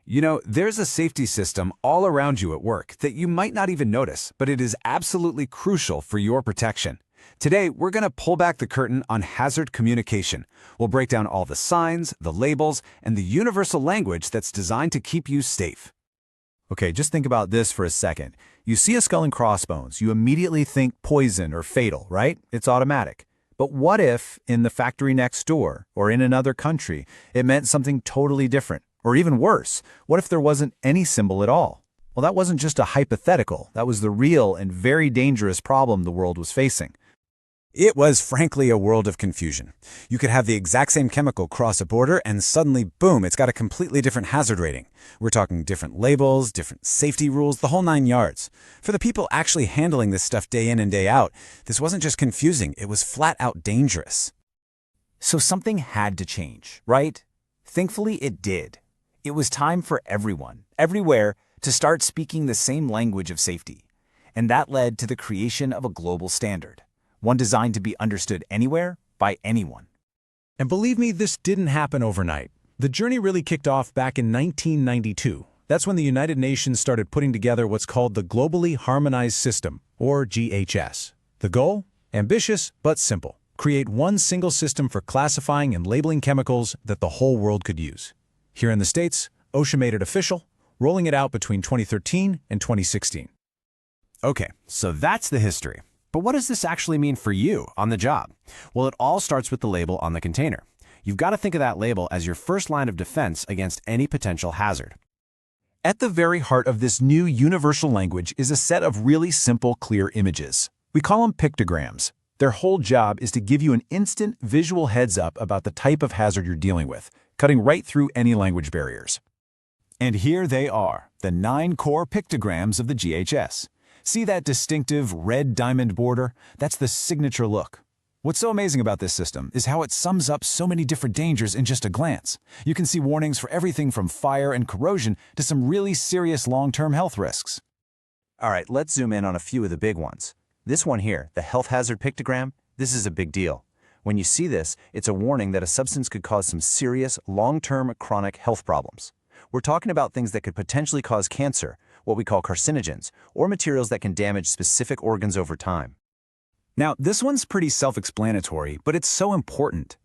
You know, there's a safety system all around you at work that you might not even notice, but it is absolutely crucial for your protection. Today, we're going to pull back the curtain on hazard communication. We'll break down all the signs, the labels, and the universal language that's designed to keep you safe. Okay, just think about this for a second. You see a skull and crossbones, you immediately think poison or fatal, right? It's automatic. But what if, in the factory next door, or in another country, it meant something totally different? Or even worse, what if there wasn't any symbol at all? Well, that wasn't just a hypothetical. That was the real and very dangerous problem the world was facing. It was frankly a world of confusion. You could have the exact same chemical cross a border and suddenly, boom, it's got a completely different hazard rating. We're talking different labels, different safety rules, the whole 9 yards. For the people actually handling this stuff day in and day out, this wasn't just confusing, it was flat out dangerous. So something had to change, right? Thankfully, it did. It was time for everyone, everywhere, to start speaking the same language of safety. And that led to the creation of a global standard, one designed to be understood anywhere by anyone. And believe me, this didn't happen overnight. The journey really kicked off back in 1992. That's when the United Nations started putting together what's called the Globally Harmonized System, or GHS. The goal? Ambitious but simple. Create one single system for classifying and labeling chemicals that the whole world could use. Here in the States, OSHA made it official, rolling it out between 2013 and 2016. Okay, so that's the history. But what does this actually mean for you on the job? Well, it all starts with the label on the container. You've got to think of that label as your first line of defense against any potential hazard. At the very heart of this new universal language is a set of really simple, clear images. We call them pictograms. Their whole job is to give you an instant visual heads up about the type of hazard you're dealing with, cutting right through any language barriers. And here they are, the 9 core pictograms of the GHS. See that distinctive red diamond border? That's the signature look. What's so amazing about this system is how it sums up so many different dangers in just a glance. You can see warnings for everything from fire and corrosion to some really serious long-term health risks. All right, let's zoom in on a few of the big ones. This one here, the health hazard pictogram, this is a big deal. When you see this, it's a warning that a substance could cause some serious, long-term chronic health problems. We're talking about things that could potentially cause cancer, what we call carcinogens, or materials that can damage specific organs over time. Now, this one's pretty self-explanatory, but it's so important.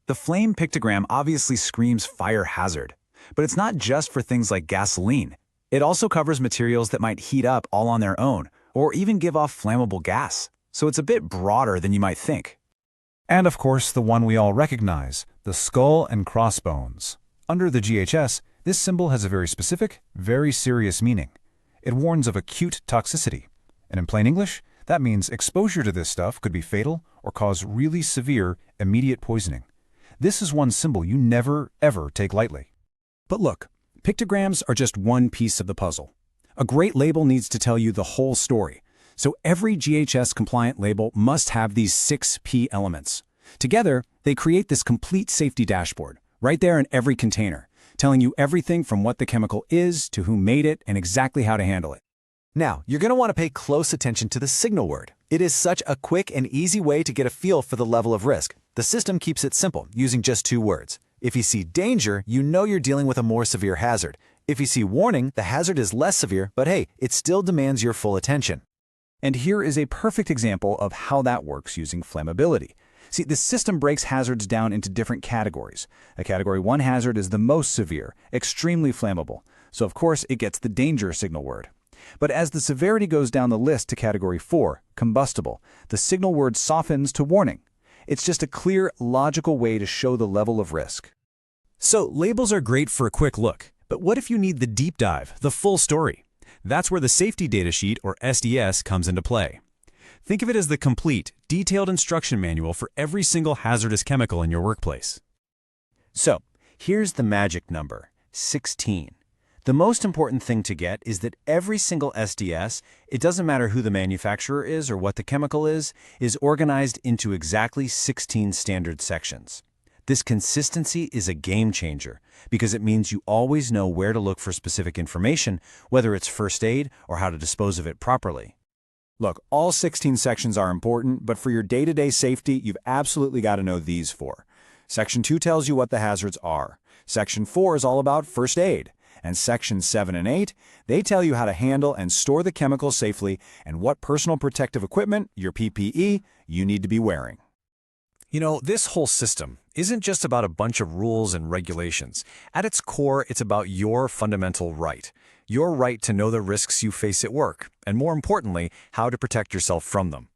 The flame pictogram obviously screams fire hazard, but it's not just for things like gasoline. It also covers materials that might heat up all on their own, or even give off flammable gas, so it's a bit broader than you might think. And of course, the one we all recognize, the skull and crossbones. Under the GHS, this symbol has a very specific, very serious meaning. It warns of acute toxicity. And in plain English, that means exposure to this stuff could be fatal or cause really severe, immediate poisoning. This is one symbol you never, ever take lightly. But look, pictograms are just one piece of the puzzle. A great label needs to tell you the whole story. So every GHS-compliant label must have these 6 P elements. Together, they create this complete safety dashboard, right there in every container, telling you everything from what the chemical is to who made it and exactly how to handle it. Now, you're going to want to pay close attention to the signal word. It is such a quick and easy way to get a feel for the level of risk. The system keeps it simple, using just 2 words. If you see danger, you know you're dealing with a more severe hazard. If you see warning, the hazard is less severe, but hey, it still demands your full attention. And here is a perfect example of how that works using flammability. See, the system breaks hazards down into different categories. A Category 1 hazard is the most severe, extremely flammable, so of course it gets the danger signal word. But as the severity goes down the list to Category 4, combustible, the signal word softens to warning. It's just a clear, logical way to show the level of risk. So labels are great for a quick look, but what if you need the deep dive, the full story? That's where the Safety Data Sheet, or SDS, comes into play. Think of it as the complete, detailed instruction manual for every single hazardous chemical in your workplace. So, here's the magic number, 16. The most important thing to get is that every single SDS, it doesn't matter who the manufacturer is or what the chemical is organized into exactly 16 standard sections. This consistency is a game changer because it means you always know where to look for specific information, whether it's first aid or how to dispose of it properly. Look, all 16 sections are important, but for your day-to-day safety, you've absolutely got to know these 4. Section 2 tells you what the hazards are. Section 4 is all about first aid. And Sections 7 and 8, they tell you how to handle and store the chemicals safely and what personal protective equipment, your PPE, you need to be wearing. You know, this whole system isn't just about a bunch of rules and regulations. At its core, it's about your fundamental right. Your right to know the risks you face at work, and more importantly, how to protect yourself from them.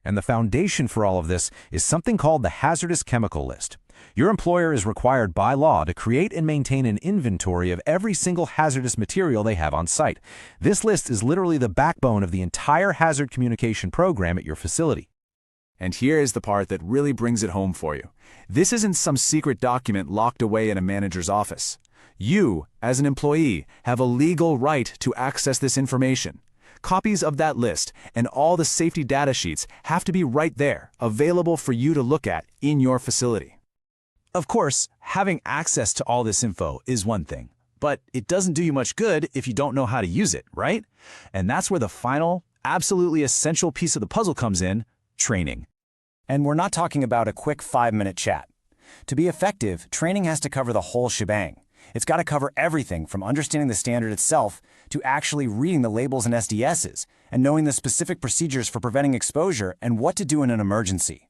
And the foundation for all of this is something called the hazardous chemical list. Your employer is required by law to create and maintain an inventory of every single hazardous material they have on site. This list is literally the backbone of the entire hazard communication program at your facility. And here is the part that really brings it home for you. This isn't some secret document locked away in a manager's office. You, as an employee, have a legal right to access this information. Copies of that list and all the safety data sheets have to be right there, available for you to look at in your facility. Of course, having access to all this info is one thing, but it doesn't do you much good if you don't know how to use it, right? And that's where the final, absolutely essential piece of the puzzle comes in: training. And we're not talking about a quick 5-minute chat. To be effective, training has to cover the whole shebang. It's got to cover everything from understanding the standard itself to actually reading the labels and SDSs and knowing the specific procedures for preventing exposure and what to do in an emergency.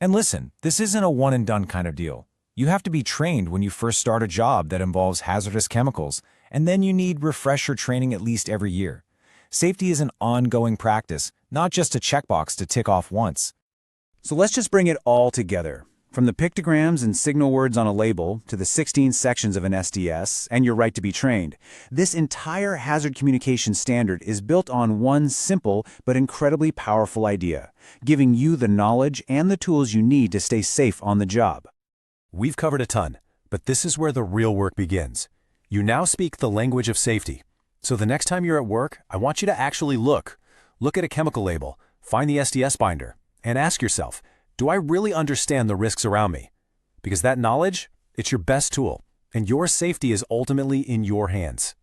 And listen, this isn't a one-and-done kind of deal. You have to be trained when you first start a job that involves hazardous chemicals, and then you need refresher training at least every year. Safety is an ongoing practice, not just a checkbox to tick off once. So let's just bring it all together. From the pictograms and signal words on a label to the 16 sections of an SDS and your right to be trained, this entire hazard communication standard is built on one simple but incredibly powerful idea, giving you the knowledge and the tools you need to stay safe on the job. We've covered a ton, but this is where the real work begins. You now speak the language of safety. So the next time you're at work, I want you to actually look at a chemical label, find the SDS binder, and ask yourself, do I really understand the risks around me? Because that knowledge, it's your best tool, and your safety is ultimately in your hands.